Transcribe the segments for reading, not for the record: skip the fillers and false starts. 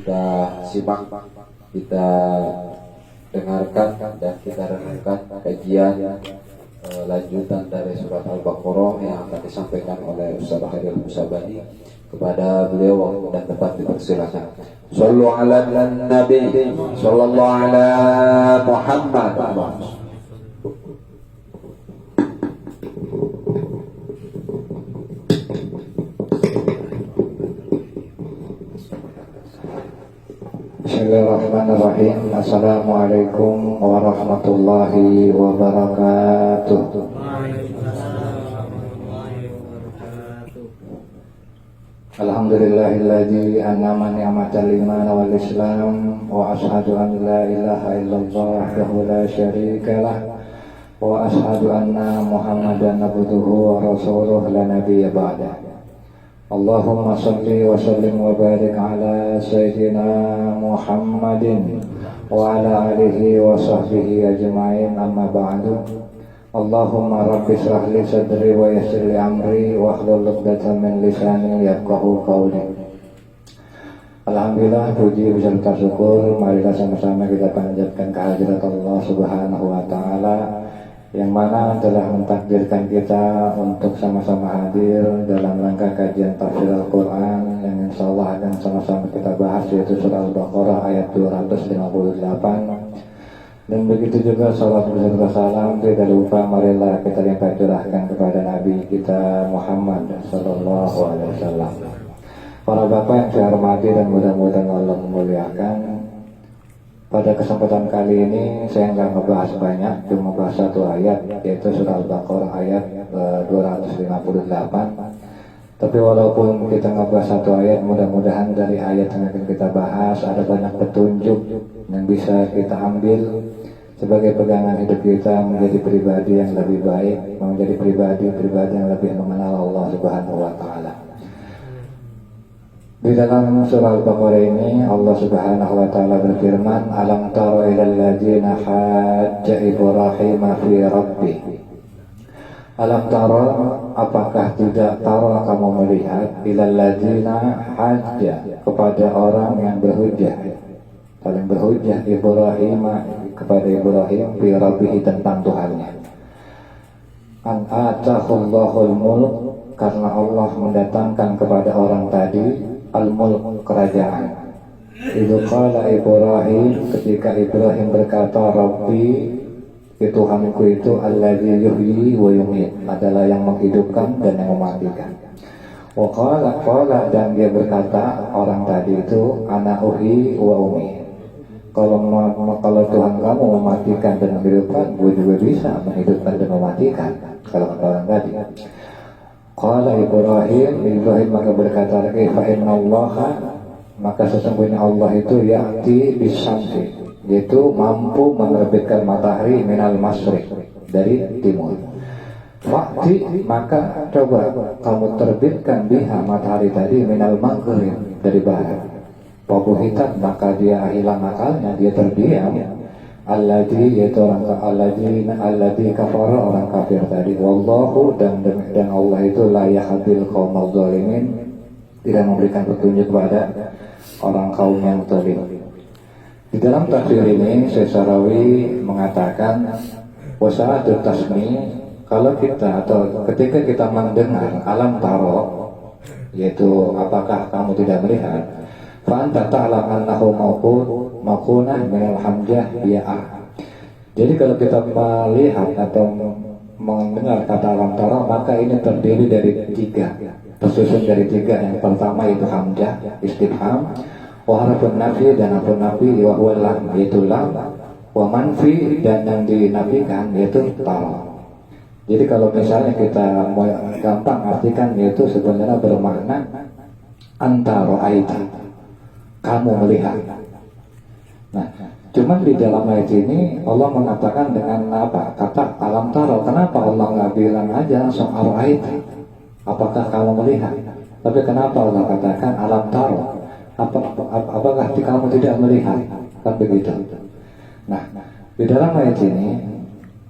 kita simak, kita dengarkan dan kita renungkan kajian lanjutan dari surat Al-Baqarah yang akan disampaikan oleh Ustaz Khairil Musabani. Kepada beliau dan tempat dipersilakan. Sallu ala Nabi sallallahu ala Muhammad. Bismillahirrahmanirrahim. Assalamualaikum warahmatullahi wabarakatuh. Alhamdulillahilladzi an'ama ni'matal iman wal islam wa ashhadu an la ilaha illallah wahdahu la syarika lah wa ashhadu anna Muhammadan abduhu wa rasuluhu la nabiyya ba'da. Allahumma salli wa sallim wa barik ala sayyidina Muhammadin wa ala alihi wa sahbihi ajma'in, amma ba'du. Allahumma rabbi shrah li sadri wa yassir li amri wa hlul 'uqdatam min lisani yafqahu qawli. Alhamdulillah, puji beserta syukur marilah sama-sama kita panjatkan kehadirat Allah Subhanahu wa taala yang mana telah mentakdirkan kita untuk sama-sama hadir dalam rangka kajian tafsir Al-Qur'an yang insyaallah akan sama-sama kita bahas, yaitu surah Al-Baqarah ayat 258. Dan begitu juga salat beserta salam tidak lupa marilah kita limpah curahkan kepada Nabi kita Muhammad sallallahu alaihi wasallam. Para bapak yang saya hormati dan mudah-mudahan Allah memuliakan, pada kesempatan kali ini saya nggak ngebahas banyak, cuma bahas satu ayat, yaitu surah Al-Baqarah ayat 258. Tapi walaupun kita ngebahas satu ayat, mudah-mudahan dari ayat yang akan kita bahas ada banyak petunjuk yang bisa kita ambil sebagai pegangan hidup kita menjadi pribadi yang lebih baik, menjadi pribadi yang lebih mengenal Allah Subhanahu wa taala. Di dalam surah Al-Baqarah ini Allah Subhanahu wa taala berfirman, "Alam tara ilal ladzina hajja Ibrahim fi rabbih." Alam tara, apakah tidak tara kamu melihat, ilal ladzina hajja, kepada orang yang berhujjah, saling berhujjah, Ibrahim, kepada Ibrahim, fi rabbih, tentang Tuhannya. An atahullahul mulk, karena Allah mendatangkan kepada orang tadi al-mulk, kerajaan. Idzu qala Ibrahim, ketika Ibrahim berkata, Rabbi, Tuhanku itu alladzi yuhyi wa yumiit, adalah yang menghidupkan dan yang mematikan. Wa qala, dan dia berkata, orang tadi itu, ana uhyi wa umiit, kalau Tuhan kamu mematikan dan menghidupkan, gue juga bisa menghidupkan dan mematikan. Kalau kata orang tadi. Qala Ibrahim maka berkata lagi, fa innallaha, maka sesungguhnya Allah itu ya'ti bisyamsi, yaitu mampu menerbitkan matahari minal masyriq, dari timur. Fa'ti, maka coba kamu terbitkan biha, matahari tadi, minal maghrib, dari barat. Pabuhitan, maka dia hilang akalnya, dia terdiam. Alladzi, yaitu orang alladzi kafara, orang kafir tadi. Wallahu, dan Allah itu la yahdil qaumal zalimin, tidak memberikan petunjuk kepada orang kaum yang zalim. Di dalam tafsir ini Syekh Sarawi mengatakan wasa'atu tasmi, kalau kita atau ketika kita mendengar alam taro, yaitu apakah kamu tidak melihat, fa anta ta'lam annahu maqunah minal hamzah ya'ah. Jadi kalau kita melihat atau mendengar kata alam taro, maka ini terdiri dari tiga, tersusun dari tiga. Yang pertama itu hamzah istifham, wa harfun nafi, dan harfun nafi, wa huwa lam, yaitu lam, wa manfi, dan yang dinafikan yaitu taro. Jadi kalau misalnya kita mau gampang artikan, yaitu sebenarnya bermakna antara aita, kamu melihat. Nah, cuman di dalam ayat ini Allah mengatakan dengan apa? Kata alam taro. Kenapa Allah nggak bilang aja langsung ar-aita, apakah kamu melihat? Tapi kenapa Allah katakan alam taro? Apakah kamu tidak melihat? Kan begitu. Nah, di dalam ayat ini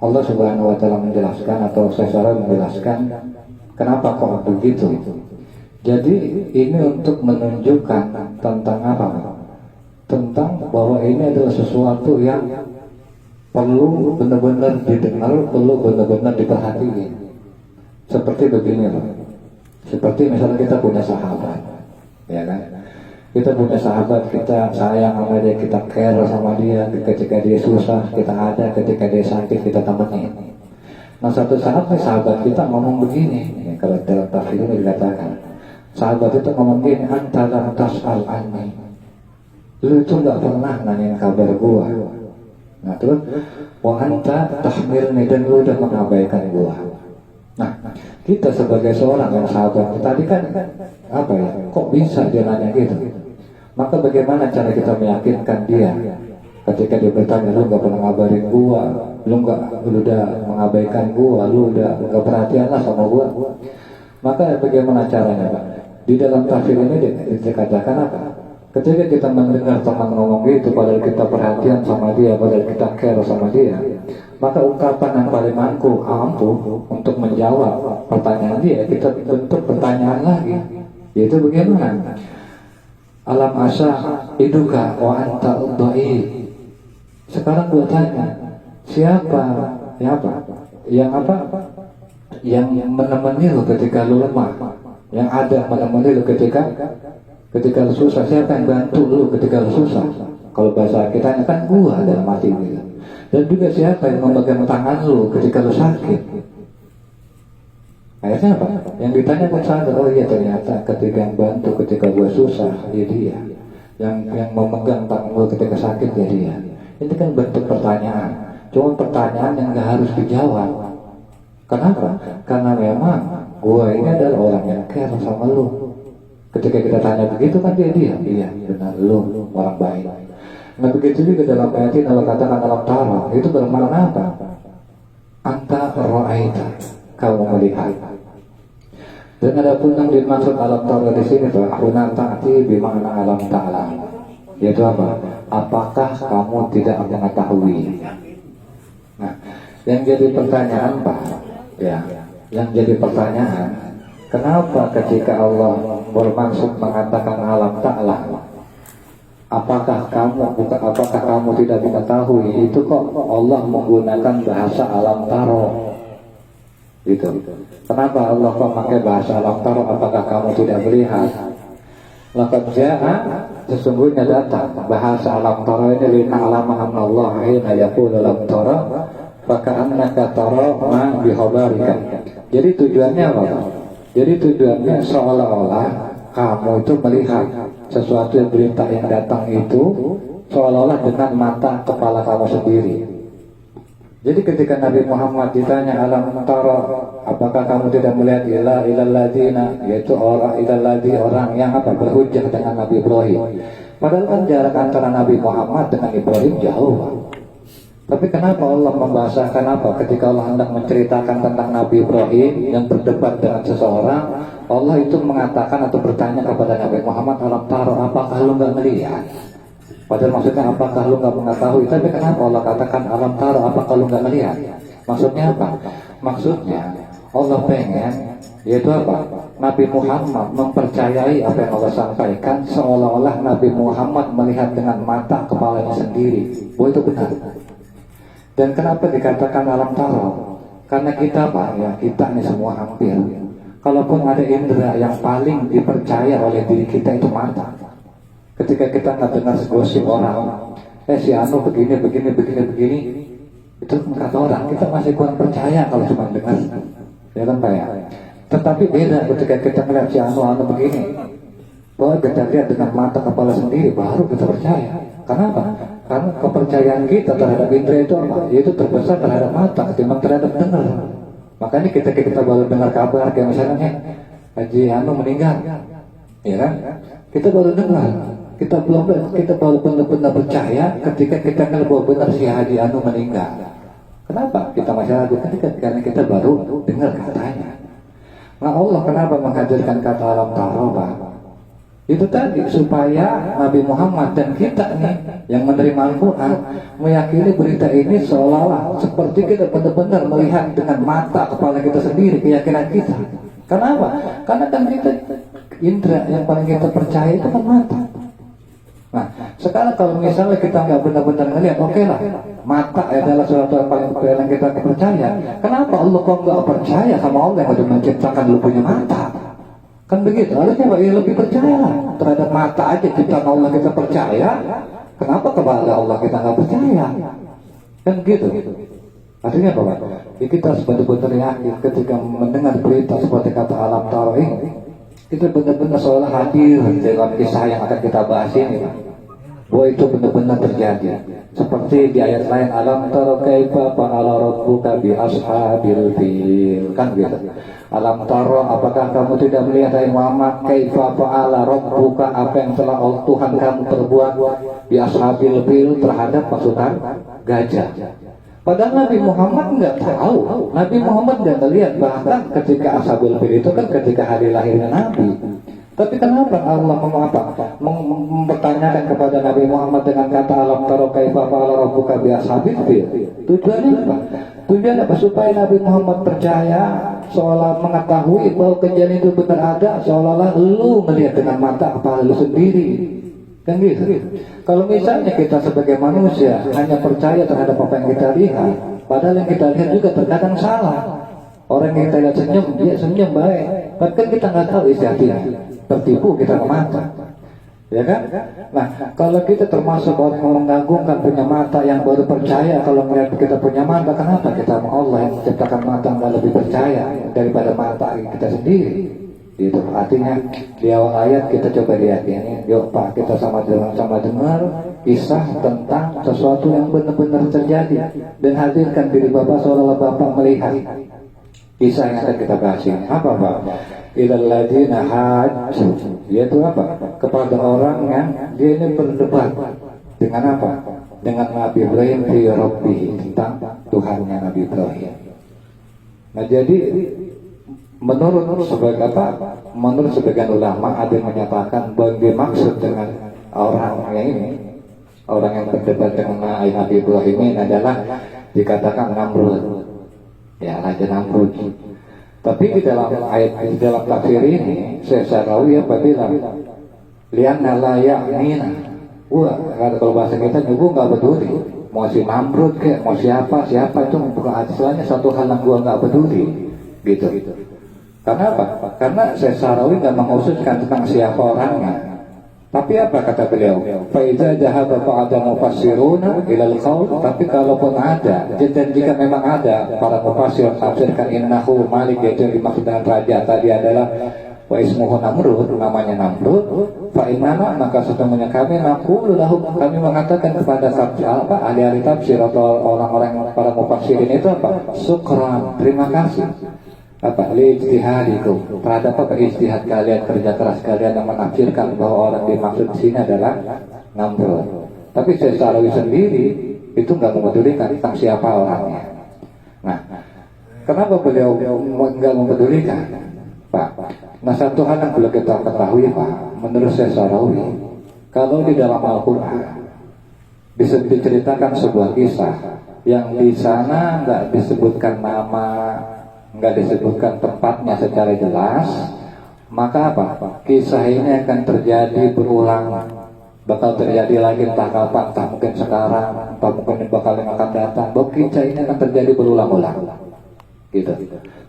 Allah Subhanahu wa taala menjelaskan, atau secara menjelaskan kenapa kok begitu. Jadi ini untuk menunjukkan tentang apa? bahwa ini adalah sesuatu yang perlu benar-benar didengar, perlu benar-benar diperhatiin. Seperti begini loh. Seperti misalnya kita punya sahabat, ya kan? Kita punya sahabat, kita sayang sama dia, kita care sama dia. Ketika dia susah, kita ada. Ketika dia sakit, kita temenin. Nah, satu saat nih sahabat kita ngomong begini, ya, kalau dalam tafsir ini dikatakan, sahabat itu ngomong gini, anta lam tas'al anni. Lu itu gak pernah nanyain kabar gua. Nah terus, wa anta tahmilni, dan lu udah mengabaikan gua. Nah, kita sebagai seorang yang sahabat tadi kan apa ya? Kok bisa dia nanya gitu? Maka bagaimana cara kita meyakinkan dia ketika dia bertanya, lu gak pernah ngabarin gua, lu udah mengabaikan gua, lu udah gak perhatian lah sama gua. Maka bagaimana caranya, Pak? Di dalam tafsir ini dikatakan apa? Ketika kita mendengar teman ngomong gitu, padahal kita perhatian sama dia, padahal kita care sama dia, maka ungkapan yang paling ampuh untuk menjawab pertanyaan dia, kita bentuk pertanyaan lagi, yaitu bagaimana? Alam asa iduka wa anta udha'i. Sekarang gue tanya, siapa yang menemani lu ketika lu lemah, yang ada menemani lu ketika lu susah? Siapa yang bantu lu ketika lu susah? Kalau bahasa kita kan gua dalam hati gitu. Dan juga siapa yang memegang tangan lu ketika lu sakit? Akhirnya apa? Yang ditanya pun sadar, oh iya ternyata ketika yang bantu ketika gua susah, ya dia. Yang memegang tangan lu ketika sakit, ya dia. Ini kan bentuk pertanyaan. Cuma pertanyaan yang gak harus dijawab. Kenapa? Karena memang gua ini adalah orang yang care sama lu. Ketika kita tanya begitu kan dia iya benar, lu orang baik. Nah begitu juga dalam ayat ini Allah katakan dalam tara, itu bermakna apa? Anta ra'aita, kamu melihat. Dan ada pun yang dimaksud alam tara di sini tuh, huna ta'ti bimakna alam ta'ala. Yaitu apa? Apakah kamu tidak mengetahui? Nah, yang jadi pertanyaan Pak, ya, yang jadi pertanyaan, kenapa ketika Allah bermaksud mengatakan alam ta'ala, apakah kamu tidak mengetahui? Itu kok Allah menggunakan bahasa alam taro gitu. Kenapa Allah kok pakai bahasa alam taro? Apakah kamu tidak melihat? Laqad jaa, sesungguhnya datang bahasa alam taro ini lina alama Allah hina yaqulu alam taro faka'annaka tara ma bihabarika. Jadi tujuannya apa? Jadi tujuannya seolah-olah kamu itu melihat sesuatu yang berita yang datang itu seolah-olah dengan mata kepala kamu sendiri. Jadi ketika Nabi Muhammad ditanya alam tara, apakah kamu tidak melihat ilal ladina, yaitu orang yang apa berhujjah dengan Nabi Ibrahim. Padahal kan jarak antara Nabi Muhammad dengan Ibrahim jauh. Tapi kenapa Allah membahasakan apa? Ketika Allah hendak menceritakan tentang Nabi Ibrahim yang berdebat dengan seseorang, Allah itu mengatakan atau bertanya kepada Nabi Muhammad, alam taro, apakah lu nggak melihat? Padahal maksudnya apakah lu nggak mengetahui? Tapi kenapa Allah katakan alam taro, apakah lu nggak melihat? Maksudnya apa? Maksudnya Allah pengen, yaitu apa? Nabi Muhammad mempercayai apa yang Allah sampaikan, seolah-olah Nabi Muhammad melihat dengan mata kepalanya sendiri. Oh itu benar. Dan kenapa dikatakan alam taro? Karena kita Pak, ya kita nih semua hampir, kalaupun ada indera yang paling dipercaya oleh diri kita itu mata. Ketika kita nggak dengar gosip orang, si Anu begini, itu kata orang, kita masih kurang percaya kalau cuma dengar, ya kan Pak ya. Tetapi beda ketika kita melihat si Anu begini, bahwa kita lihat dengan mata kepala sendiri, baru kita percaya. Kenapa? Karena kepercayaan kita terhadap indera itu apa? Yaitu terbesar terhadap mata ketimbang terhadap dengar. Makanya kita baru dengar kabar kayak misalnya Haji Anu meninggal, ya kan? Kita baru dengar, kita baru benar-benar percaya ketika kita kenal bahwa benar si Haji Anu meninggal. Kenapa? Kita masih ragu karena kita baru dengar katanya. Nah Allah kenapa menghadirkan kata alam taro Pak? Itu tadi supaya Nabi Muhammad dan kita nih yang menerima Al-Quran meyakini berita ini seolah-olah seperti kita benar-benar melihat dengan mata kepala kita sendiri, keyakinan kita. Kenapa? Karena kan kita indera yang paling kita percaya itu kan mata. Nah, Sekarang kalau misalnya kita nggak benar-benar ngelihat, oke lah, mata adalah sesuatu yang paling yang kita percaya. Kenapa Allah kok nggak percaya sama Allah yang udah menciptakan lu punya mata? Kan begitu, harusnya Pak, ya lebih percaya terhadap mata aja ciptaan Allah kita percaya. Kenapa kepada Allah kita nggak percaya? Kan gitu. Artinya apa Pak? Ya, kita harus benar-benar yakin ketika mendengar berita seperti kata alam taro ini, kita benar-benar seolah hadir dalam kisah yang akan kita bahas ini Pak. Bahwa itu benar-benar terjadi. Seperti di ayat lain, alam taro kaifa fa'ala rabbuka bi ashabil fil. Kan gitu. Alam taro, apakah kamu tidak melihat ayat Muhammad, kaifa fa'ala rabbuka, apa yang telah Tuhan kamu perbuat bi ashabil fil terhadap pasukan gajah. Padahal Nabi Muhammad nggak tahu, Nabi Muhammad nggak melihat, bahkan ketika ashabil fil itu kan ketika hari lahirnya Nabi. Tapi kenapa Allah mempertanyakan kepada Nabi Muhammad dengan kata alam taro kaifa fa'ala rabbuka bi ashabil fil? Tujuannya apa? Tujuannya apa? Supaya Nabi Muhammad percaya, seolah mengetahui bahwa kejadian itu benar ada, seolah-olah lu melihat dengan mata kepala lu sendiri. Kan gitu. Kalau misalnya kita sebagai manusia hanya percaya terhadap apa yang kita lihat, padahal yang kita lihat juga terkadang salah. Orang yang kita lihat senyum, dia senyum baik, bahkan kita nggak tahu isi hatinya. Tertipu kita ke mata, ya kan? Nah, kalau kita termasuk orang yang mengagungkan punya mata, yang baru percaya kalau melihat kita punya mata, kenapa kita sama Allah yang menciptakan mata nggak lebih percaya daripada mata kita sendiri? Itu artinya di awal ayat kita coba lihat ini, yuk Pak, kita sama-sama dengar kisah tentang sesuatu yang benar-benar terjadi dan hadirkan diri Bapak seolah-olah Bapak melihat kisah yang akan kita bahas ini. Apa Pak? Ilal ladina hajj, yaitu apa? Kepada orang yang dia ini berdebat dengan apa? Dengan Nabi Ibrahim fi Rabbih, tentang Tuhannya Nabi Ibrahim. Nah jadi menurut sebagian ulama ada yang menyatakan bahwa dimaksud dengan orang yang ini, orang yang berdebat dengan Nabi Ibrahim ini adalah dikatakan Namrud, ya Raja Namrud. Tapi di dalam ayat, di dalam tafsir ini saya Syarawi apa bilang lianna la ya'nina. Wah, kalau bahasa kita juga nggak peduli mau si Namrud kayak mau siapa itu bukan istilahnya satu hal yang gua nggak peduli gitu. Karena apa? Karena saya Syarawi nggak mengkhususkan tentang siapa orangnya. Tapi apa kata beliau? Faiza jahaba fa'ada mufassiruna ilal qaul. Tapi kalaupun ada, dan jika memang ada para mufassir tafsirkan innahu malik, yaitu dimaksud dengan raja tadi adalah wa ismuhu Namrud, namanya Namrud. Fa innana, maka sesungguhnya kami naqulu lahum, kami mengatakan kepada ahli-ahli tafsir atau orang-orang para mufassirin itu apa? Syukran, terima kasih. Apa li ijtihadikum, terhadap apa ijtihad kalian, kerja keras kalian yang menafsirkan bahwa orang dimaksud di sini adalah Namrud. Tapi saya Syarawi sendiri itu nggak memedulikan tentang siapa orangnya. Nah, kenapa beliau nggak memedulikan, Pak? Nah, satu hal yang perlu kita ketahui, Pak, menurut saya Syarawi, kalau di dalam Al-Quran diceritakan sebuah kisah yang di sana nggak disebutkan nama, nggak disebutkan tempatnya secara jelas, maka apa? Kisah ini akan terjadi berulang, bakal terjadi lagi entah kapan, entah mungkin sekarang, entah mungkin bakal yang akan datang. Bahwa kisah ini akan terjadi berulang-ulang, gitu.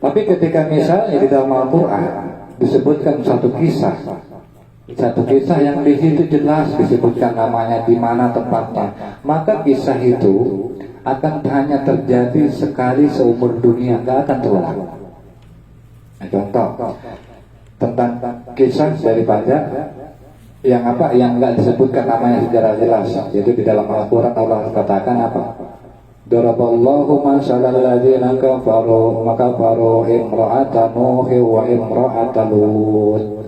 Tapi ketika misalnya di dalam Al-Quran disebutkan satu kisah yang di situ jelas disebutkan namanya, di mana tempatnya, maka kisah itu akan hanya terjadi sekali seumur dunia, nggak akan terulang. Nah, contoh tentang kisah daripada yang apa, yang nggak disebutkan namanya secara jelas, yaitu di dalam Al-Quran Allah katakan apa? Daraballahu masalal ladzina kafaru imra'ata Nuh wa imra'ata Lut.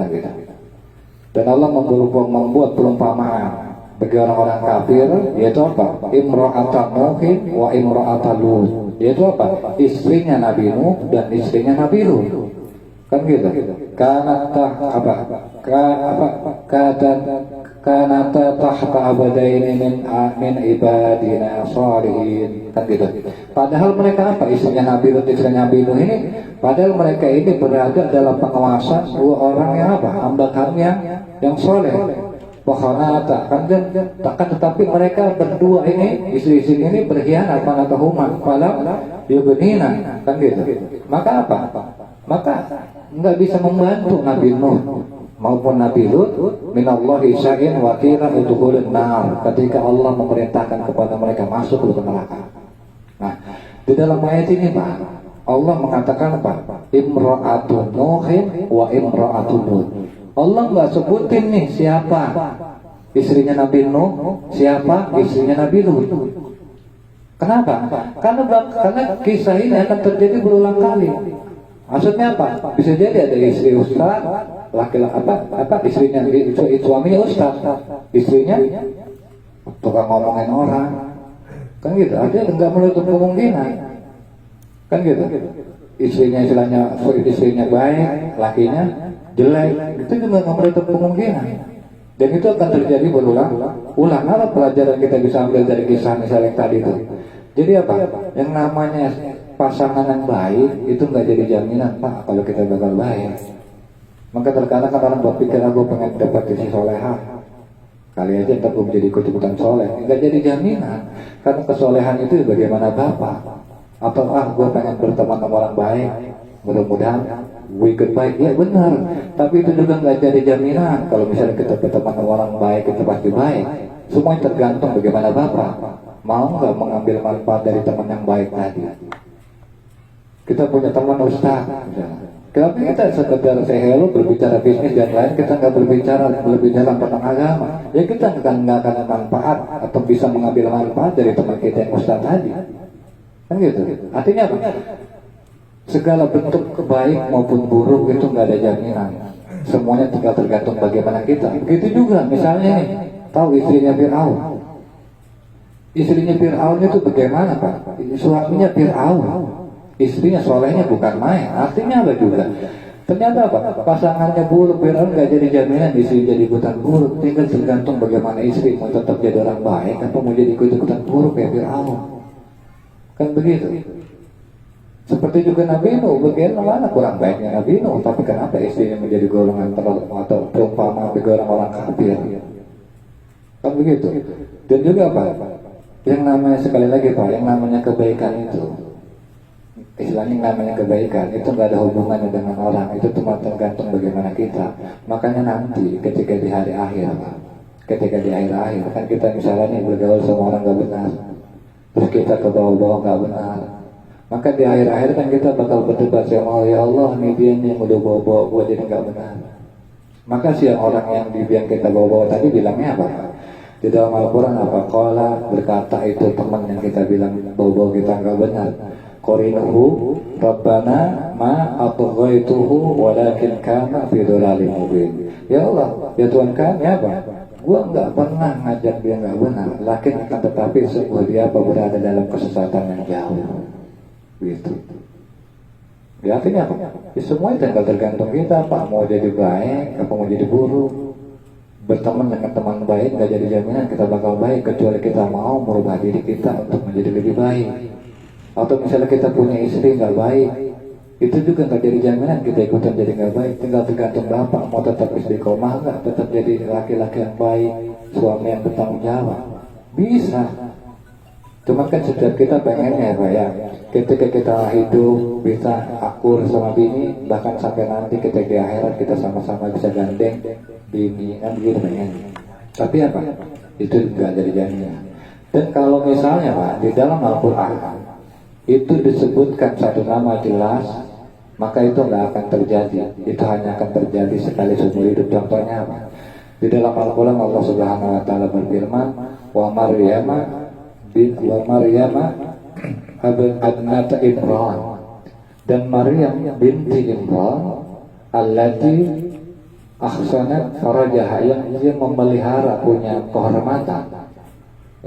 Dan Allah membuat perumpamaan bagi orang-orang kafir, yaitu apa? Imra'ata Nuh wa imra'ata Lut, yaitu apa? Istrinya Nabi Nuh dan istrinya Nabi Lut. Kan gitu. Kanata tahta abadaini min ibadina shalihin. Kan gitu. Padahal mereka apa? Istrinya Nabi Lut, istrinya Nabi Nuh ini, padahal mereka ini berada dalam pengawasan dua orang yang apa? Hamba kami yang soleh. Wakhanata kan takkan, tetapi mereka berdua ini, istri-istri ini berkhianat, manatahuma falam yubnina, kan gitu. Maka apa? Maka nggak bisa membantu Nabi Nuh maupun Nabi Lut minallahi syai'in wa qila udkhulun nar, ketika Allah memerintahkan kepada mereka masuk ke neraka. Nah, di dalam ayat ini Pak, Allah mengatakan apa? Imra'atun Nuhin wa imra'atun Lut. Allah nggak sebutin nih siapa istrinya Nabi Nuh, siapa istrinya Nabi Lut. Kenapa? Karena kisah ini akan terjadi berulang kali. Maksudnya apa? Bisa jadi ada istri ustaz, laki-laki apa istrinya, suaminya ustaz, istrinya tukang ngomongin orang, kan gitu. Ada nggak menutup kemungkinan, kan gitu. Istrinya baik, lakinya jelek, itu juga nggak menutup kemungkinan. Dan itu akan terjadi berulang-ulang. Apa pelajaran kita bisa ambil dari kisah misalnya yang tadi itu? Jadi apa? Yang namanya pasangan yang baik itu nggak jadi jaminan Pak kalau kita bakal baik. Maka terkadang kan orang berpikir aku pengen dapat istri solehah, kali aja ntar gue menjadi ikut-ikutan soleh. Nggak jadi jaminan, karena kesolehan itu bagaimana Bapak. Atau gue pengen berteman sama orang baik, mudah-mudahan gue ikut baik. Ya benar, tapi itu juga nggak jadi jaminan. Kalau misalnya kita berteman sama orang baik itu pasti baik. Semuanya tergantung bagaimana Bapak mau nggak mengambil manfaat dari teman yang baik tadi. Kita punya teman ustaz, tapi kita sekedar say hello, berbicara bisnis dan lain, kita nggak berbicara tentang agama. Ya kita nggak akan manfaat atau bisa mengambil manfaat dari teman kita yang ustaz tadi, kan gitu. Artinya apa? Segala bentuk baik maupun buruk itu nggak ada jaminan. Semuanya tinggal tergantung bagaimana kita. Begitu juga misalnya nih, tahu istrinya Fir'aun. Istrinya Fir'aun itu bagaimana Pak? Suaminya Fir'aun, istrinya solehnya bukan main. Artinya apa juga? Ternyata apa? Pasangannya buruk, Fir'aun nggak jadi jaminan istri jadi ikutan buruk. Tinggal tergantung bagaimana istri mau tetap jadi orang baik atau mau jadi ikutan buruk kayak Fir'aun. Kan begitu. Seperti juga Nabi Nuh, bagaimana kurang baiknya Nabi Nuh, tapi kenapa istrinya menjadi golongan atau perumpamaan bagi orang kafir? Kan begitu. Dan juga apa? Yang namanya sekali lagi Pak, yang namanya kebaikan itu, istilahnya namanya kebaikan itu nggak ada hubungannya dengan orang, itu cuma tergantung bagaimana kita. Makanya nanti ketika di hari akhir Pak, ketika di akhir kan kita misalnya nih bergaul sama orang nggak benar, terus kita ke bawah-bawah nggak benar, maka di akhir-akhir kan kita bakal berdebat sama Allah, ya Allah nih dia nih yang udah bawa-bawa gua jadi nggak benar. Maka si orang yang kita bawa-bawa tadi bilangnya apa? Di dalam Al-Quran apa? Qala, berkata itu teman yang kita bilang bawa-bawa kita nggak benar, qorinuhu Rabbana ma atghaituhu walakin kana fi dhalalin mubin. Ya Allah, ya Tuhan kami apa? Gua nggak pernah ngajak dia nggak benar, lakin akan tetapi sungguh dia berada dalam kesesatan yang jauh. Gitu. Ya artinya apa? Ya, semuanya tinggal tergantung kita Pak, mau jadi baik apa mau jadi buruk. Berteman dengan teman baik nggak jadi jaminan kita bakal baik, kecuali kita mau merubah diri kita untuk menjadi lebih baik. Atau misalnya kita punya istri nggak baik, itu juga nggak jadi jaminan kita ikutan jadi nggak baik. Tinggal tergantung Bapak mau tetap istiqomah nggak, tetap jadi laki-laki yang baik, suami yang bertanggung jawab. Bisa. Cuman kan setiap kita pengennya Pak ya, ketika kita hidup bisa akur sama bini, bahkan sampai nanti ketika di akhirat kita sama-sama bisa gandeng bini, kan begitu pengen. Tapi apa? Itu nggak jadi jaminan. Dan kalau misalnya Pak di dalam Al-Quran itu disebutkan satu nama jelas, maka itu nggak akan terjadi. Itu hanya akan terjadi sekali seumur hidup. Contohnya apa? Di dalam Al-Quran Allah Subhanahu Wa Taala berfirman, wa Maryama abnata Imran, dan Maryam binti Imran allati ahsanat farajaha, yang dia memelihara punya kehormatan,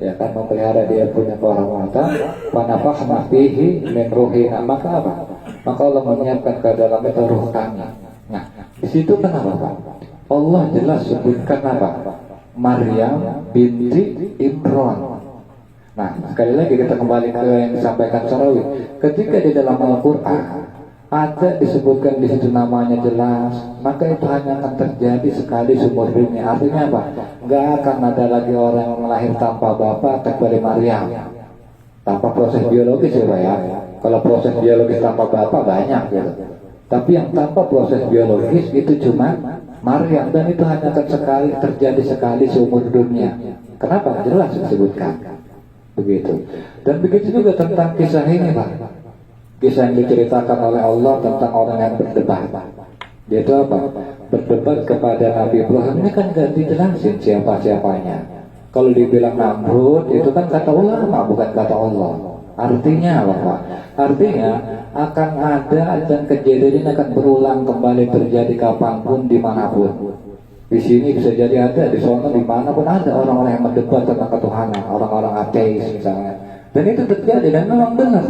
ya kan, memelihara dia punya kehormatan, fanafakhna fihi min ruhina, maka apa? Maka Allah menyiapkan ke dalam itu ruh kami. Nah, di situ kenapa Pak? Allah jelas sebutkan apa? Maryam binti Imran. Nah, sekali lagi kita kembali ke yang disampaikan Sarawi. Ketika di dalam Al-Quran Ada disebutkan di situ namanya jelas, maka itu hanya akan terjadi sekali seumur dunia. Artinya apa? Nggak akan ada lagi orang yang lahir tanpa bapak kecuali Maryam. Tanpa proses biologis ya Pak ya. Kalau proses biologis tanpa bapak banyak gitu. Tapi yang tanpa proses biologis itu cuma Maryam, dan itu hanya akan terjadi sekali seumur dunia. Kenapa? Jelas disebutkan. Begitu. Dan begitu juga tentang kisah ini Pak. Kisah yang diceritakan oleh Allah tentang orang yang berdebat. Dia itu apa? Berdebat kepada Nabi Ibrahim. Ini kan gak dijelasin siapa-siapanya. Kalau dibilang Namrud, itu kan kata ulama, bukan kata Allah. Artinya apa Pak? Artinya akan ada, dan kejadian ini akan berulang kembali terjadi kapanpun, dimanapun. Di sini bisa jadi ada, di sana dimanapun ada orang-orang yang berdebat tentang ketuhanan, orang-orang ateis misalnya. Dan itu terjadi dan memang benar.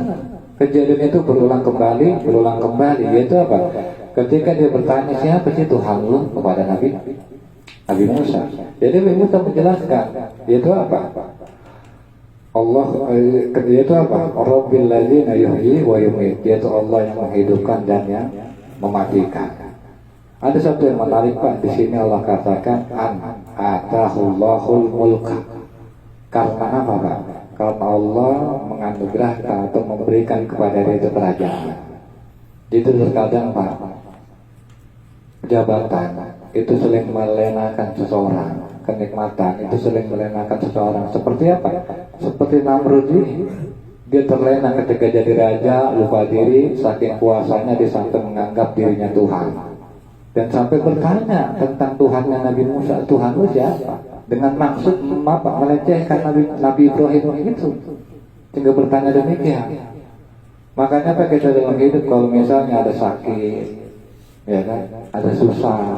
Kejadian itu berulang kembali, yaitu apa? Ketika dia bertanya siapa sih Tuhan lu kepada Nabi Musa. Jadi Nabi Musa menjelaskan, yaitu apa? Allah, yaitu apa? Rabbil ladzina yuhyi wa yumiit, yaitu Allah yang menghidupkan dan yang mematikan. Ada satu yang menarik Pak, di sini Allah katakan atahullahul mulka. Karena apa Pak? Karena Allah menganugerahkan atau memberikan kepada dia itu kerajaan. Itu terkadang Pak, jabatan itu sering melenakan seseorang, kenikmatan itu sering melenakan seseorang. Seperti apa? Seperti Namrud ini, dia terlena ketika jadi raja, lupa diri, saking kuasanya dia sampai menganggap dirinya Tuhan, dan sampai bertanya tentang Tuhannya Nabi Musa, Tuhan lu siapa? Dengan maksud melecehkan Nabi Ibrahim itu, sehingga bertanya demikian. Makanya Pak, kita dalam hidup kalau misalnya ada sakit, ya kan, ada susah,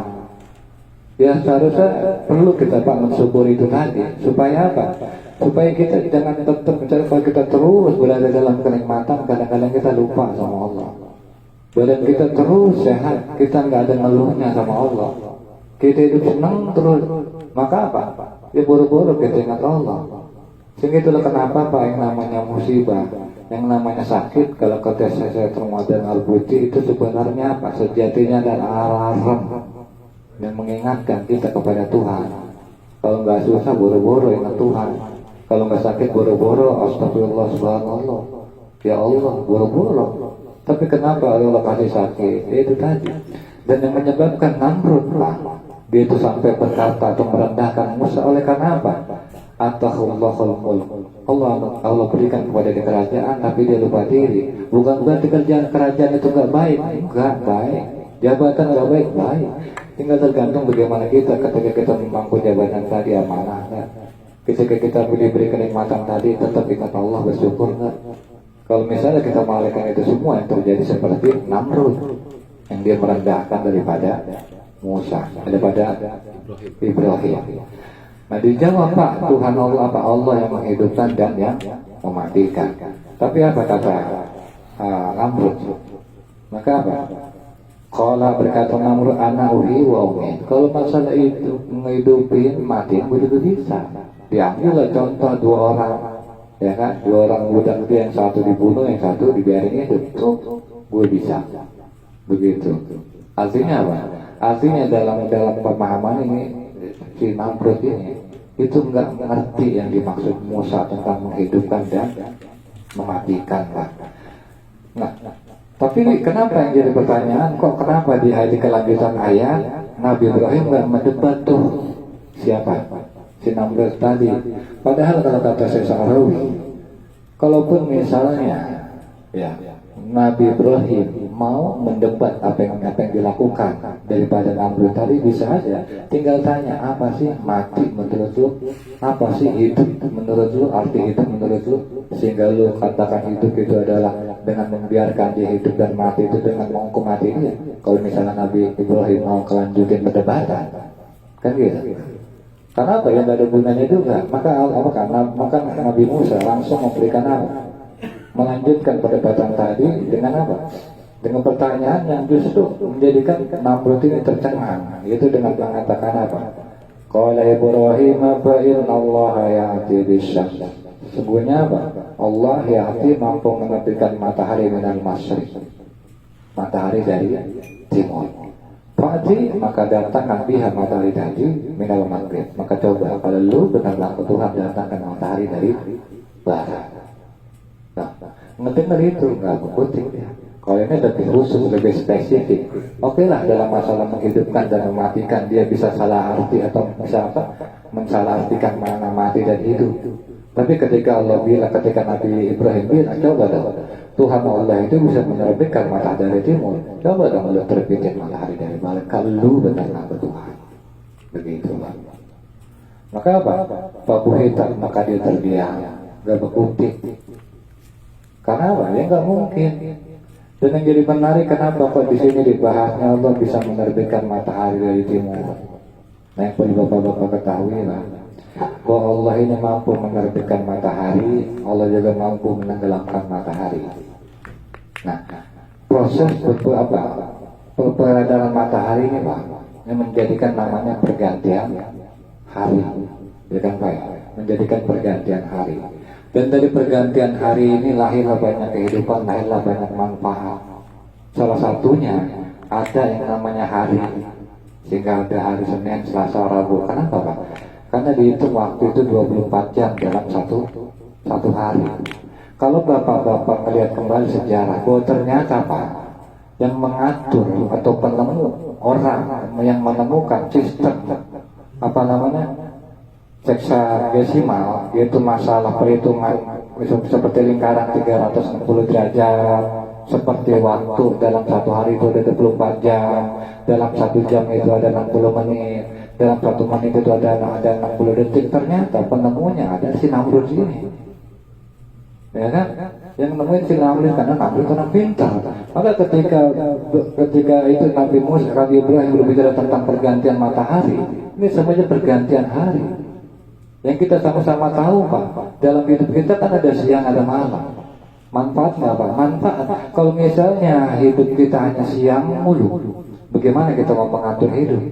ya seharusnya perlu kita Pak mensyukuri itu tadi. Supaya apa? Supaya kita jangan tetap mencari. Kalau kita terus berada dalam kenikmatan, kadang-kadang kita lupa sama Allah. Badan kita terus sehat, kita nggak ada ngeluhnya sama Allah. Kita hidup senang terus, maka apa? Ya buru-buru kita ingat Allah. Sehingga itulah kenapa Pak, yang namanya musibah, yang namanya sakit, kalau kata saya Ramadan Al-Buti, itu sebenarnya apa? Sejatinya adalah alarm yang mengingatkan kita kepada Tuhan. Kalau nggak susah buru-buru ingat Tuhan. Kalau nggak sakit buru-buru astagfirullah subhanallah. Ya Allah buru-buru. Tapi kenapa Allah kasih sakit? Itu tadi. Dan yang menyebabkan Namrud Pak, dia itu sampai berkata atau merendahkan Musa oleh karena apa? Atahullahul mulk. Allah berikan kepada dia kerajaan, tapi dia lupa diri. Bukan berarti kerajaan itu nggak baik, enggak baik. Jabatan nggak baik, baik. Tinggal tergantung bagaimana kita ketika kita memangku jabatan tadi, amanah. Ketika kita diberi kenikmatan tadi, tetap ingat Allah, bersyukur nggak? Kalau misalnya kita malaikat itu semua, yang terjadi seperti Namrud, yang dia merendahkan daripada Musa, daripada Ibrahim. Nah dijawab Pak, Tuhan Allah apa? Allah yang menghidupkan dan yang mematikan. Tapi apa kata Namrud? Maka apa? Qala berkata Namrud, ana uhi wa umiit. Kalau masalah itu menghidupin, mati begitu bisa. Diambil contoh dua orang, ya kan? Dua orang budak itu, yang satu dibunuh, yang satu dibiarin hidup. Gue bisa. Begitu. Artinya apa? Artinya dalam pemahaman ini, si Namrud ini itu nggak mengerti yang dimaksud Musa tentang menghidupkan dan mematikan Pak. Nah, tapi kenapa yang jadi pertanyaan, kok kenapa di kelanjutan ayat Nabi Ibrahim nggak mendebat tuh siapa? Si Namrud tadi. Padahal kalau kata saya Sa'rawi, kalaupun misalnya ya Nabi Ibrahim mau mendebat apa yang dilakukan daripada Namrud tadi, bisa aja tinggal tanya, apa sih mati menurut lu, apa sih hidup menurut lu, arti hidup menurut lu, sehingga lu katakan hidup itu adalah dengan membiarkan dia hidup, dan mati itu dengan menghukum mati dia. Kalau misalnya Nabi Ibrahim mau kelanjutin perdebatan, kan gitu. Karena apa? Yang gak ada gunanya juga. Maka Nabi Musa langsung memberikan apa? Melanjutkan perdebatan tadi dengan apa? Dengan pertanyaan yang justru menjadikan Namrud ini tercengang, yaitu dengan mengatakan apa? Qala Ibrahim fa innallaha ya'ti bisyams. Sesungguhnya apa? Allah ya'ti mampu menerbitkan matahari minal masyriq. matahari dari timur. Fa'ti, maka datangkan biha matahari tadi minal maghrib. Maka coba kalau lu benar-benar Tuhan datangkan matahari dari barat. Nah, ngedengar itu nggak penting ya. Kalau ini lebih khusus, lebih spesifik, oke lah dalam masalah menghidupkan dan mematikan dia bisa salah arti atau bisa apa? Mensalah-artikan mana mati dan hidup. Tapi ketika Allah bilang, ketika Nabi Ibrahim bilang, coba dong, Tuhan Allah itu bisa menerbitkan matahari dari timur. Coba dong lu terbitin matahari dari barat. Kalau lu benar-benar Tuhan, begitulah. Maka apa? Fabuhitan, maka dia terdiam, gak berbukti. Karena apa? Ya nggak mungkin. Dan yang jadi menarik, kenapa kok di sini dibahasnya Allah bisa menerbitkan matahari dari timur? Nah, yang perlu bapak-bapak ketahui lah, bahwa Allah ini mampu menerbitkan matahari, Allah juga mampu menenggelamkan matahari. Nah, proses peredaran matahari ini Pak, yang menjadikan namanya pergantian hari, ya kan Pak? Menjadikan pergantian hari. Dan dari pergantian hari ini lahirlah banyak kehidupan, lahirlah banyak manfaat. Salah satunya ada yang namanya hari, sehingga ada hari Senin, Selasa, Rabu. Kenapa Pak? Karena dihitung waktu itu 24 jam dalam satu hari. Kalau bapak-bapak melihat kembali sejarah, bahwa ternyata Pak, yang mengatur atau penemu orang yang menemukan sistem apa namanya heksagesimal, yaitu masalah perhitungan seperti lingkaran 360 derajat, seperti waktu dalam satu hari itu ada 24 jam, dalam satu jam itu ada 60 menit, dalam satu menit itu ada 60 detik. Ternyata penemunya ada si Namrud ini, ya kan? Yang nemuin si Namrud, karena Namrud orang pintar. Maka ketika itu Nabi Musa, Nabi Ibrahim berbicara tentang pergantian matahari, ini semuanya pergantian hari. Yang kita sama-sama tahu Pak, dalam hidup kita kan ada siang, ada malam. Manfaatnya apa? Manfaat. Kalau misalnya hidup kita hanya siang mulu, bagaimana kita mau mengatur hidup?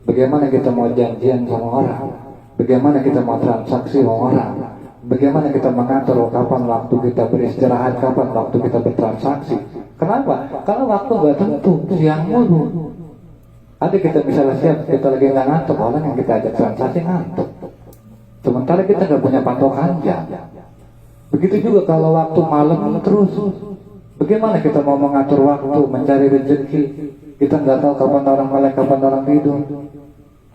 Bagaimana kita mau janjian sama orang? Bagaimana kita mau transaksi sama orang? Bagaimana kita mengatur kapan waktu kita beristirahat, kapan waktu kita bertransaksi? Kenapa? Karena waktu nggak tentu, siang mulu. Ada kita misalnya siap, kita lagi nggak ngantuk, orang yang kita ajak transaksi ngantuk. Sementara kita nggak punya patokan jam. Begitu juga kalau waktu malam terus, bagaimana kita mau mengatur waktu, mencari rezeki? Kita nggak tahu kapan orang melek, kapan orang tidur.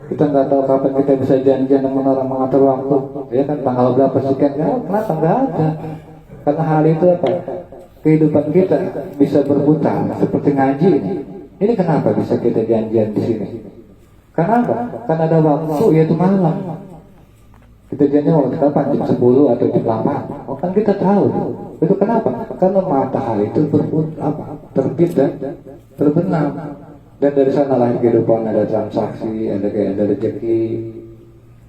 Kita nggak tahu kapan kita bisa janjian dengan orang mengatur waktu. Ya kan, tanggal berapa sekian? Kenapa nggak ada? Karena hal itu apa? Kehidupan kita bisa berputar seperti ngaji ini. Ini kenapa bisa kita janjian di sini? Kenapa? Karena ada waktu, yaitu malam. Kita janjian waktu kapan? Jam 10 atau jam 8. Oh kan kita tahu. Itu kenapa? Karena matahari itu terbit dan terbenam. Dan dari sana lahir kehidupan, ada transaksi, ada rezeki.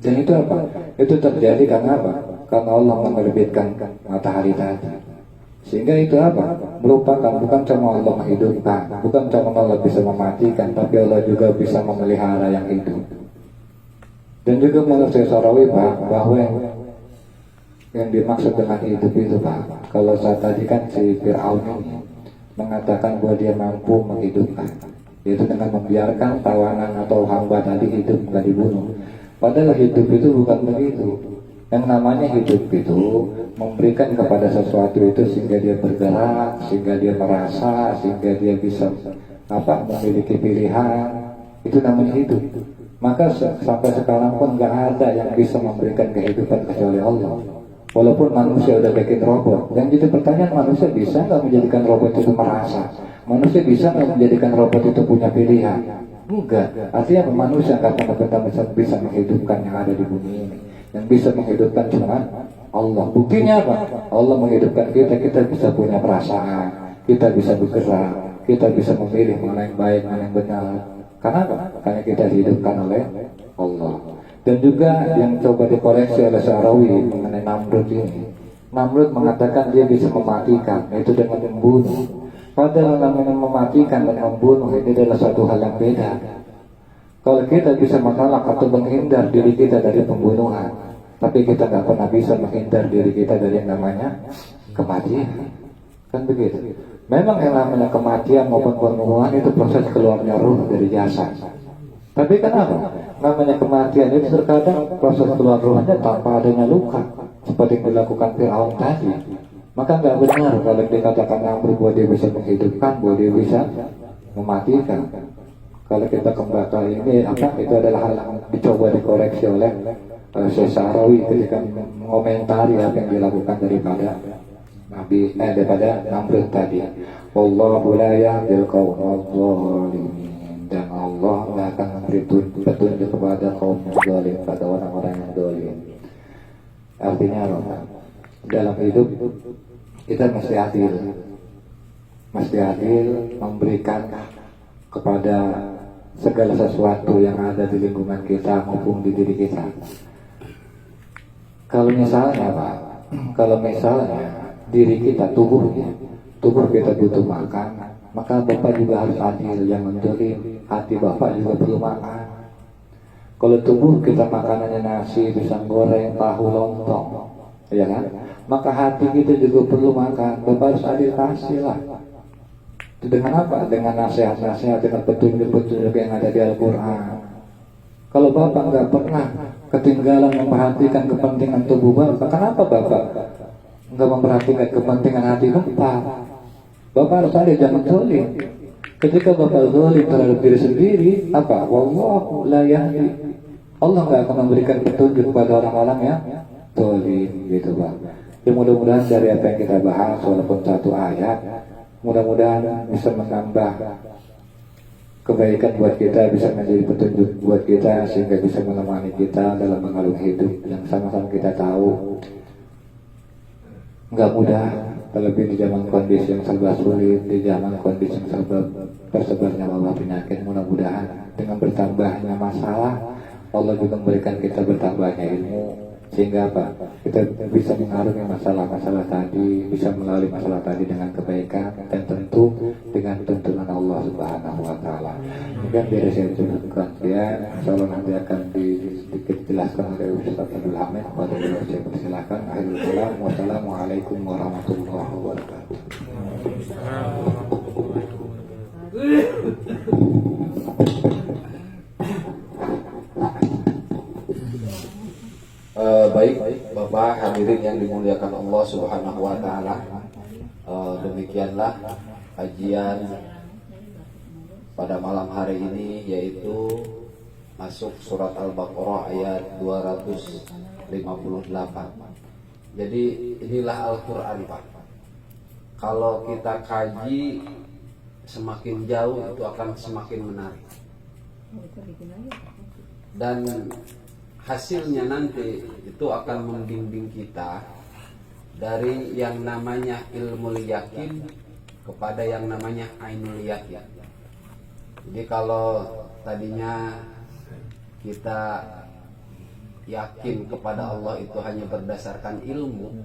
Dan itu apa? Itu terjadi karena apa? Karena Allah menerbitkan matahari tadi. Sehingga itu apa? Merupakan bukan cuma Allah menghidupkan, bukan cuma Allah bisa mematikan, tapi Allah juga bisa memelihara yang hidup. Dan juga menurut saya Sarawi Pak, bahwa yang dimaksud dengan hidup itu Pak, kalau saat tadi kan si Fir'aun ini mengatakan bahwa dia mampu menghidupkan, yaitu dengan membiarkan tawanan atau hamba tadi hidup nggak dibunuh. Padahal hidup itu bukan begitu. Yang namanya hidup itu memberikan kepada sesuatu itu sehingga dia bergerak, sehingga dia merasa, sehingga dia bisa memiliki pilihan. Itu namanya hidup. Maka sampai sekarang pun nggak ada yang bisa memberikan kehidupan kecuali Allah. Walaupun manusia udah bikin robot. Yang jadi pertanyaan, manusia bisa nggak menjadikan robot itu merasa? Manusia bisa nggak menjadikan robot itu punya pilihan? Enggak. Artinya manusia nggak pernah bisa menghidupkan yang ada di bumi ini. Yang bisa menghidupkan cuma Allah. Buktinya apa? Allah menghidupkan kita. Kita bisa punya perasaan. Kita bisa bergerak. Kita bisa memilih mana yang baik, mana yang benar. Karena apa? Karena kita dihidupkan oleh Allah. Dan juga yang coba dikoreksi oleh Sa'rawi mengenai Namrud ini. Namrud mengatakan dia bisa mematikan, yaitu dengan membunuh. Padahal namanya mematikan dan membunuh ini adalah suatu hal yang beda. Kalau kita bisa menolak atau menghindar diri kita dari pembunuhan, tapi kita nggak pernah bisa menghindar diri kita dari yang namanya kematian. Kan begitu. Memang yang namanya kematian maupun pembunuhan itu proses keluarnya ruh dari jasad. Tapi kenapa? Namanya kematian itu terkadang proses keluar ruhnya tanpa adanya luka, seperti yang dilakukan Fir'aun tadi. Maka nggak benar kalau dikatakan Namrud bahwa dia bisa menghidupkan, bahwa dia bisa mematikan. Kalau kita kembali ini itu adalah hal yang dicoba dikoreksi oleh Syekh Sa'rawi ketika mengomentari apa yang dilakukan daripada Namrud tadi. Wallahu la yahdil qawmal zalimin, dan Allah tidak akan memberi petunjuk kepada kaum zalim, pada orang-orang yang zalim. Artinya apa? Dalam hidup kita mesti adil memberikan kepada segala sesuatu yang ada di lingkungan kita maupun di diri kita. Kalau misalnya diri kita, tubuh kita butuh makan, maka Bapak juga harus adil. Yang mendolim, hati Bapak juga perlu makan. Kalau tubuh kita makanannya nasi, pisang goreng, tahu, lontong, ya kan? Maka hati kita juga perlu makan. Bapak harus adil kasih lah. Itu dengan apa? Dengan nasihat-nasihat, dengan petunjuk-petunjuk yang ada di Al-Quran. Kalau Bapak nggak pernah ketinggalan memperhatikan kepentingan tubuh Bapak, kenapa Bapak nggak memperhatikan kepentingan hati Bapak? Bapak harus adil, jangan zalim. Ketika Bapak zalim terhadap diri sendiri, apa? Wallahu la yahdi. Allah nggak akan memberikan petunjuk kepada orang-orang yang zalim, gitu Pak. Ya, mudah-mudahan dari apa yang kita bahas, walaupun satu ayat, mudah-mudahan bisa menambah kebaikan buat kita, bisa menjadi petunjuk buat kita, sehingga bisa menemani kita dalam mengalami hidup yang sama-sama kita tahu nggak mudah, terlebih di zaman kondisi yang serba sulit, di zaman kondisi yang serba tersebarnya wabah penyakit. Mudah-mudahan dengan bertambahnya masalah, Allah juga memberikan kita bertambahnya ilmu, sehingga apa? Kita bisa mengarungi masalah-masalah tadi, bisa melalui masalah tadi dengan kebaikan, dan tentu dengan tuntunan Allah Subhanahu wa Ta'ala. Mungkin dari saya cukupkan ya, insyaallah nanti akan sedikit dijelaskan oleh Ustaz Abdul Hamid. Pada saya persilakan. Akhirul kalam, wassalamualaikum warahmatullahi wabarakatuh. Baik, Bapak hadirin yang dimuliakan Allah Subhanahu wa Ta'ala, demikianlah kajian pada malam hari ini, yaitu masuk surat Al-Baqarah ayat 258. Jadi inilah Al-Quran, Pak. Kalau kita kaji semakin jauh, itu akan semakin menarik, dan hasilnya nanti itu akan membimbing kita dari yang namanya ilmu yakin kepada yang namanya ainul yakin. Jadi kalau tadinya kita yakin kepada Allah itu hanya berdasarkan ilmu,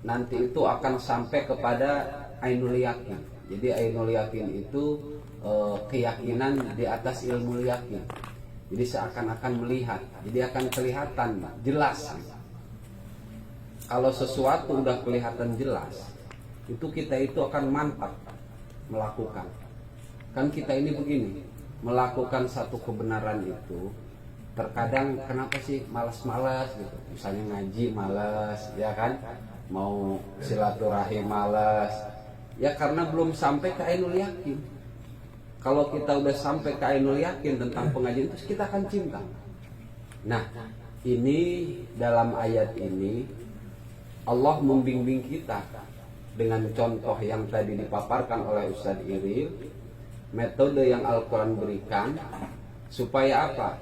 nanti itu akan sampai kepada ainul yakin. Jadi ainul yakin itu keyakinan di atas ilmu yakin. Jadi seakan-akan melihat, jadi akan kelihatan jelas. Kalau sesuatu udah kelihatan jelas, itu kita itu akan mantap melakukan. Kan kita ini begini, melakukan satu kebenaran itu terkadang kenapa sih malas-malas gitu. Misalnya ngaji malas, ya kan? Mau silaturahim malas. Ya karena belum sampai ke ainul yakin. Kalau kita udah sampai ke ainul yakin tentang pengajian itu, kita akan cinta. Nah, ini dalam ayat ini Allah membimbing kita dengan contoh yang tadi dipaparkan oleh Ustadz Iril, metode yang Al-Quran berikan, supaya apa?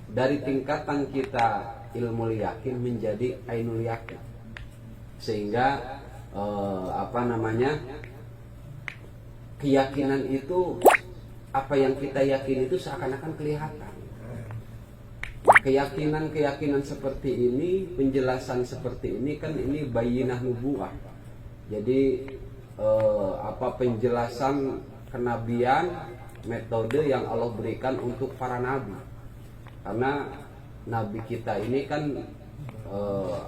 Dari tingkatan kita ilmu yakin menjadi ainul yakin, sehingga keyakinan itu, apa yang kita yakini itu seakan-akan kelihatan. Keyakinan seperti ini, penjelasan seperti ini kan ini bayinah nubuwah. Jadi penjelasan kenabian, metode yang Allah berikan untuk para nabi. Karena nabi kita ini kan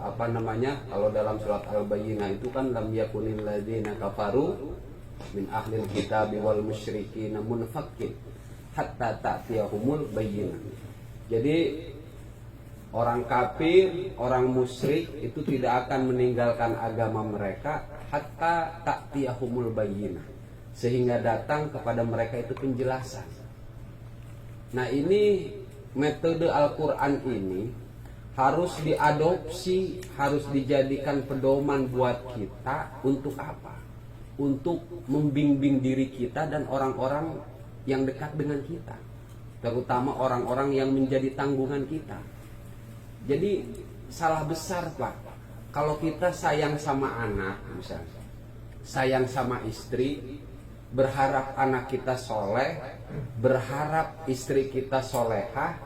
apa namanya, kalau dalam surat Al-Bayyinah itu kan lam yakunil ladzina kafaru min ahlil kitab wal musyrikin munfakin hatta ta'tiyahumul bayyinah. Jadi orang kafir, orang musyrik itu tidak akan meninggalkan agama mereka hatta ta'tiyahumul bayyinah, sehingga datang kepada mereka itu penjelasan. Nah, ini metode Al-Qur'an ini harus diadopsi, harus dijadikan pedoman buat kita. Untuk apa? Untuk membimbing diri kita dan orang-orang yang dekat dengan kita, terutama orang-orang yang menjadi tanggungan kita. Jadi salah besar, Pak, kalau kita sayang sama anak, misalnya sayang sama istri, berharap anak kita soleh, berharap istri kita solehah,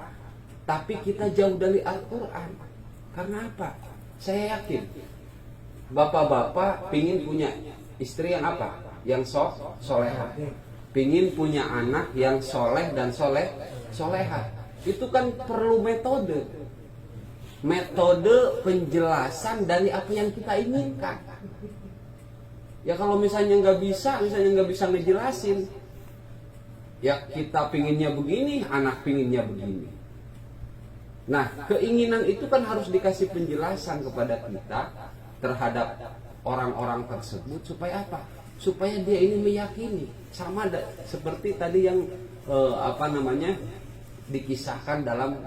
tapi kita jauh dari Al-Quran. Karena apa? Saya yakin bapak-bapak pingin punya istri yang apa? Yang solehah, pingin punya anak yang soleh dan solehah. Itu kan perlu metode penjelasan dari apa yang kita inginkan. Ya kalau misalnya nggak bisa ngejelasin, ya kita pinginnya begini, anak pinginnya begini. Nah, keinginan itu kan harus dikasih penjelasan kepada kita terhadap orang-orang tersebut, supaya apa? Supaya dia ini meyakini. Sama seperti tadi yang dikisahkan dalam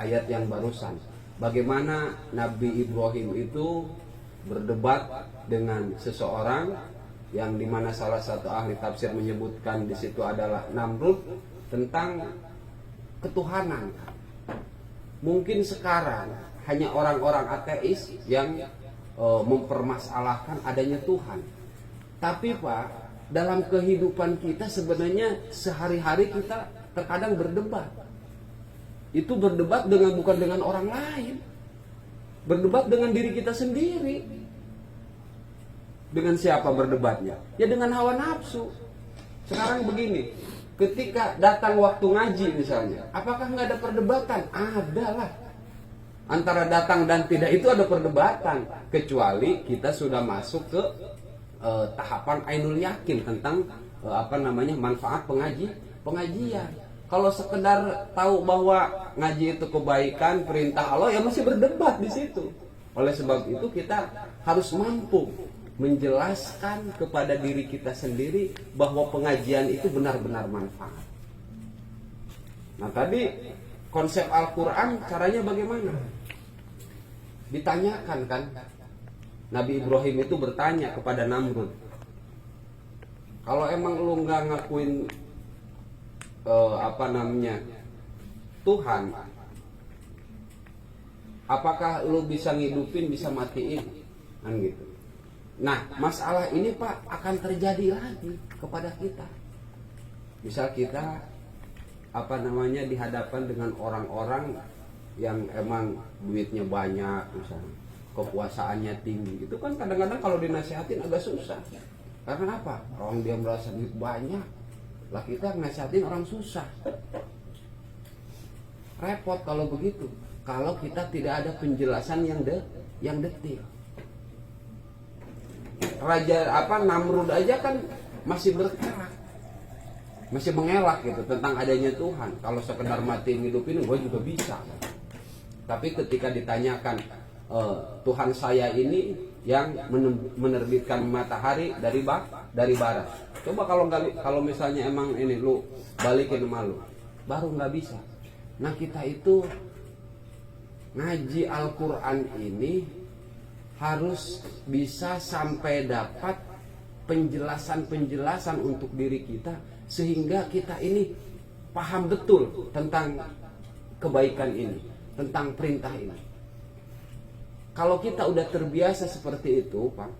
ayat yang barusan. Bagaimana Nabi Ibrahim itu berdebat dengan seseorang yang dimana salah satu ahli tafsir menyebutkan di situ adalah Namrud, tentang ketuhanan. Mungkin sekarang hanya orang-orang ateis yang mempermasalahkan adanya Tuhan. Tapi Pak, dalam kehidupan kita sebenarnya sehari-hari kita terkadang berdebat. Itu berdebat bukan dengan orang lain, berdebat dengan diri kita sendiri. Dengan siapa berdebatnya? Ya dengan hawa nafsu. Sekarang begini, ketika datang waktu ngaji misalnya, apakah nggak ada perdebatan? Ada lah. Antara datang dan tidak itu ada perdebatan, kecuali kita sudah masuk ke tahapan ainul yakin tentang manfaat pengajian. Kalau sekedar tahu bahwa ngaji itu kebaikan, perintah Allah, ya masih berdebat di situ. Oleh sebab itu kita harus mampu menjelaskan kepada diri kita sendiri bahwa pengajian itu benar-benar manfaat. Nah, tadi konsep Al-Quran caranya bagaimana? Ditanyakan kan, Nabi Ibrahim itu bertanya kepada Namrud, kalau emang lu nggak ngakuin Tuhan, apakah lu bisa ngidupin, bisa matiin, kan gitu. Nah, masalah ini Pak akan terjadi lagi kepada kita. Misal kita dihadapkan dengan orang-orang yang emang duitnya banyak, misalnya kekuasaannya tinggi, itu kan kadang-kadang kalau dinasihatin agak susah. Karena apa? Orang dia merasa duit banyak, lah kita nasihatin orang susah. Repot kalau begitu, kalau kita tidak ada penjelasan yang detil. Namrud aja kan masih berkerak, masih mengelak gitu tentang adanya Tuhan. Kalau sekedar matiin hidupin gue juga bisa. Tapi ketika ditanyakan, Tuhan saya ini yang menerbitkan matahari dari barat. Coba kalau misalnya emang ini lu balikin sama lu, baru nggak bisa. Nah, kita itu ngaji Al-Quran ini harus bisa sampai dapat penjelasan-penjelasan untuk diri kita, sehingga kita ini paham betul tentang kebaikan ini, tentang perintah ini. Kalau kita udah terbiasa seperti itu, Pak,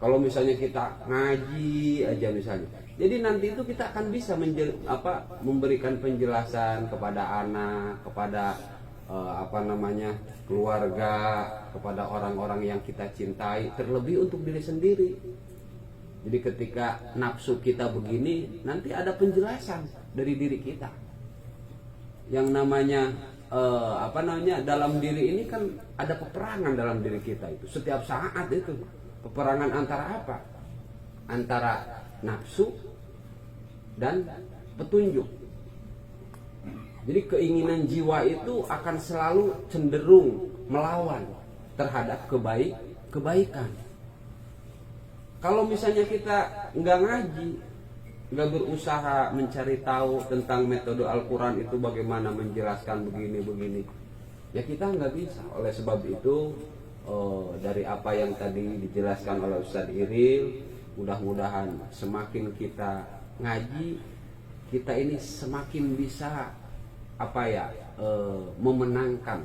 kalau misalnya kita ngaji aja misalnya, jadi nanti itu kita akan bisa memberikan penjelasan kepada anak, kepada keluarga, kepada orang-orang yang kita cintai, terlebih untuk diri sendiri. Jadi ketika nafsu kita begini, nanti ada penjelasan dari diri kita. Yang namanya dalam diri ini kan ada peperangan dalam diri kita itu setiap saat itu. Peperangan antara apa? Antara nafsu dan petunjuk. Jadi keinginan jiwa itu akan selalu cenderung melawan terhadap kebaikan. Kalau misalnya kita nggak ngaji, nggak berusaha mencari tahu tentang metode Al-Quran itu bagaimana menjelaskan begini, ya kita nggak bisa. Oleh sebab itu dari apa yang tadi dijelaskan oleh Ustadz Iril, mudah-mudahan semakin kita ngaji, kita ini semakin bisa memenangkan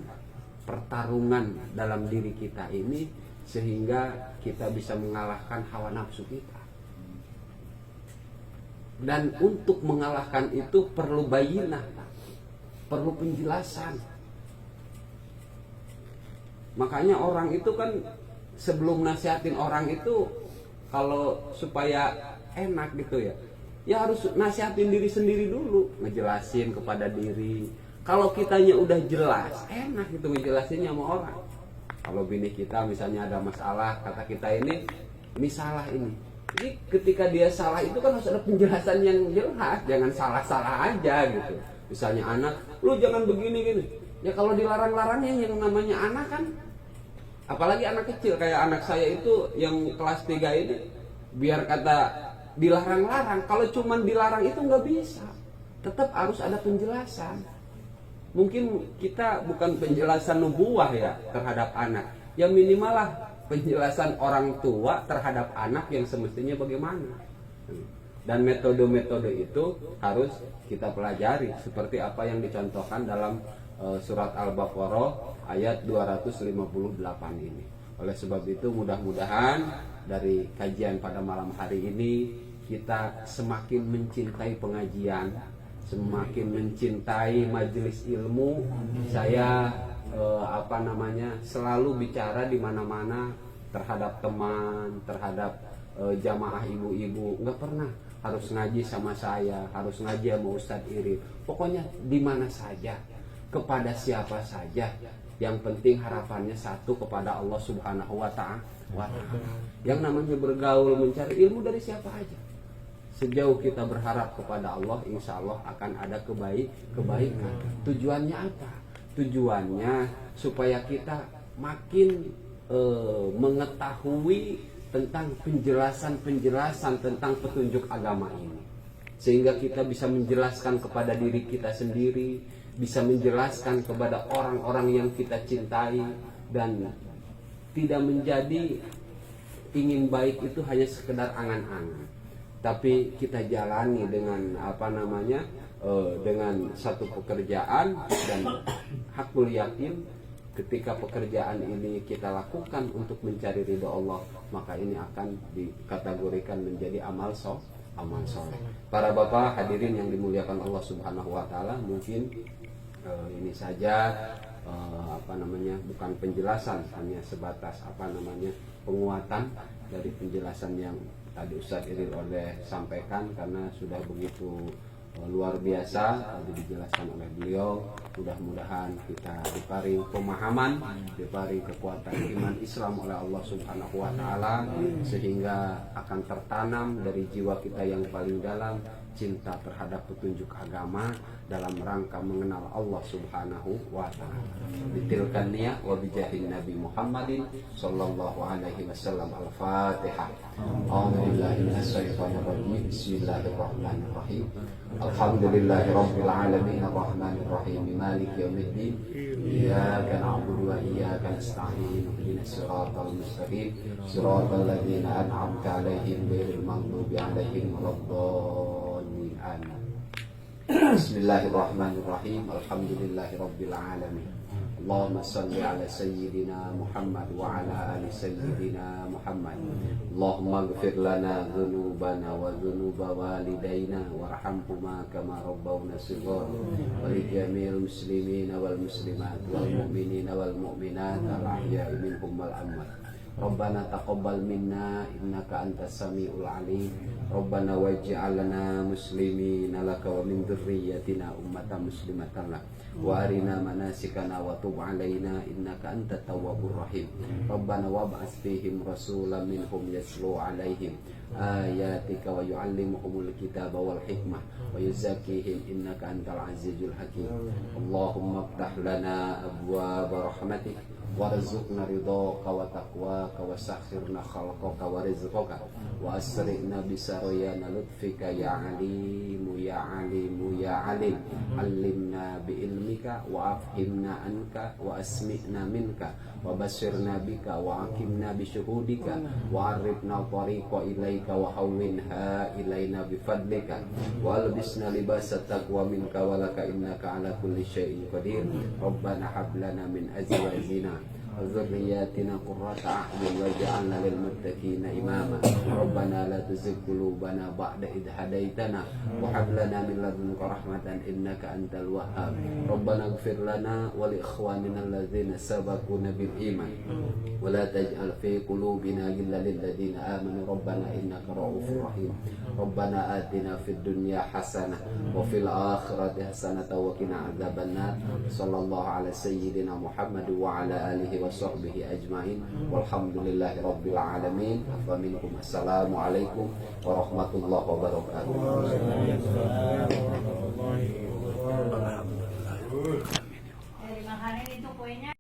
pertarungan dalam diri kita ini, sehingga kita bisa mengalahkan hawa nafsu kita. Dan untuk mengalahkan itu perlu bayinah, perlu penjelasan. Makanya orang itu kan sebelum nasihatin orang itu, kalau supaya enak gitu ya harus nasihatin diri sendiri dulu, ngejelasin kepada diri. Kalau kitanya udah jelas, enak gitu ngejelasinnya sama orang. Kalau bini kita misalnya ada masalah, kata kita ini salah ini. Jadi ketika dia salah itu kan harus ada penjelasan yang jelas, jangan salah-salah aja gitu. Misalnya anak, lu jangan begini-gini. Ya kalau dilarang-larangnya yang namanya anak kan, apalagi anak kecil kayak anak saya itu yang kelas 3 ini, biar kata dilarang-larang, kalau cuman dilarang itu nggak bisa. Tetap harus ada penjelasan. Mungkin kita bukan penjelasan nubuah ya terhadap anak, ya minimal lah penjelasan orang tua terhadap anak yang semestinya bagaimana. Dan metode-metode itu harus kita pelajari, seperti apa yang dicontohkan dalam surat Al-Baqarah ayat 258 ini. Oleh sebab itu mudah-mudahan dari kajian pada malam hari ini kita semakin mencintai pengajian, semakin mencintai majelis ilmu. Saya selalu bicara di mana-mana terhadap teman, terhadap jamaah ibu-ibu. Nggak pernah harus ngaji sama saya, harus ngaji sama Ustadz Iril. Pokoknya di mana saja, kepada siapa saja. Yang penting harapannya satu, kepada Allah Subhanahu wa Ta'ala. Yang namanya bergaul mencari ilmu dari siapa aja. Sejauh kita berharap kepada Allah, insya Allah akan ada kebaikan. Tujuannya apa? Tujuannya supaya kita makin mengetahui tentang penjelasan tentang petunjuk agama ini, sehingga kita bisa menjelaskan kepada diri kita sendiri, bisa menjelaskan kepada orang-orang yang kita cintai, dan tidak menjadi ingin baik itu hanya sekedar angan-angan, tapi kita jalani dengan dengan satu pekerjaan. Dan hakul yakin, ketika pekerjaan ini kita lakukan untuk mencari ridho Allah, maka ini akan dikategorikan menjadi amal soleh. Para bapak hadirin yang dimuliakan Allah Subhanahu wa Ta'ala, mungkin ini saja bukan penjelasan, hanya sebatas penguatan dari penjelasan yang tadi Ustadz Iril sampaikan, karena sudah begitu luar biasa tadi dijelaskan oleh beliau. Mudah-mudahan kita diparing pemahaman, diparing kekuatan iman Islam oleh Allah Subhanahu wa Ta'ala, sehingga akan tertanam dari jiwa kita yang paling dalam cinta terhadap petunjuk agama dalam rangka mengenal Allah Subhanahu wa Ta'ala. Bitilkan niyah wa bijahin Nabi Muhammadin sallallahu alaihi wasallam. Al-Fatihah. A'udzubillahi minasyaitonir rajim. Bismillahirrahmanirrahim. Alhamdulillahi rabbil alamin arrahmanir rahim maliki yaumiddin. Iyyaka na'budu wa iyyaka nasta'in. Ihdinas siratal mustaqim. Siratal ladzina an'amta 'alaihim ghairil maghdubi 'alaihim waladdallin. Amin. Bismillahirrahmanirrahim. Alhamdulillahi rabbil alamin. Allahumma salli ala sayyidina Muhammad wa ala ali sayyidina Muhammad. Allahumma ighfir lana dhunubana wa dhunuba walidayna warhamhuma kama rabbawna shighara, wa li jami'il muslimina wal muslimat wal mu'minina wal mu'minat al ahya'i minhum wal amwat. Rabbana taqabbal minna innaka antas samiul alim. Rabbana waj'alna muslimina laka wa min dzurriyyatina ummatan muslimatan lak wa arina manasikana wa tub alaina innaka antat tawwabur rahim. Rabbana wab'ats fihim rasulan minhum yatlu alaihim ayatika wa yu'allimuhumul kitaba wal hikmah wa yuzakkihim innaka antal azizul hakim. Allahumma iftah lana abwaaba rahmatik warzuqna ridhaka wa taqwaka wa sakhirna khalqaka wa rizqaka wa asri'na bisarayana lutfika ya alimu ya alimu ya alim. Allimna bi ilmika wa afhimna anka wa asmi'na minka wa basirna bika wa akimna bi syuhudika wa arifna tariqa ilaika wa hawwinha ilaina bi fadlika wa albisna libasa taqwa minka wa laka innaka ala kulli syai'in qadir. Rabbana hab lana min azwajina وذرياتنا قرة أعين واجعلنا للمتقين إماما. ربنا لا تزغ قلوبنا بعد إذ هديتنا وهب لنا من لدنك رحمة إنك أنت الوهاب. ربنا اغفر لنا ولإخواننا الذين سبقونا بالإيمان ولا تجعل في قلوبنا غلا للذين آمنوا ربنا إنك رؤوف رحيم. ربنا آتنا في الدنيا حسنة وفي الآخرة حسنة وقنا عذاب النار. صلى الله على سيدنا محمد وعلى آله وصحبه أجمعين والحمد لله رب العالمين. ومنكم السلام عليكم ورحمة الله وبركاته.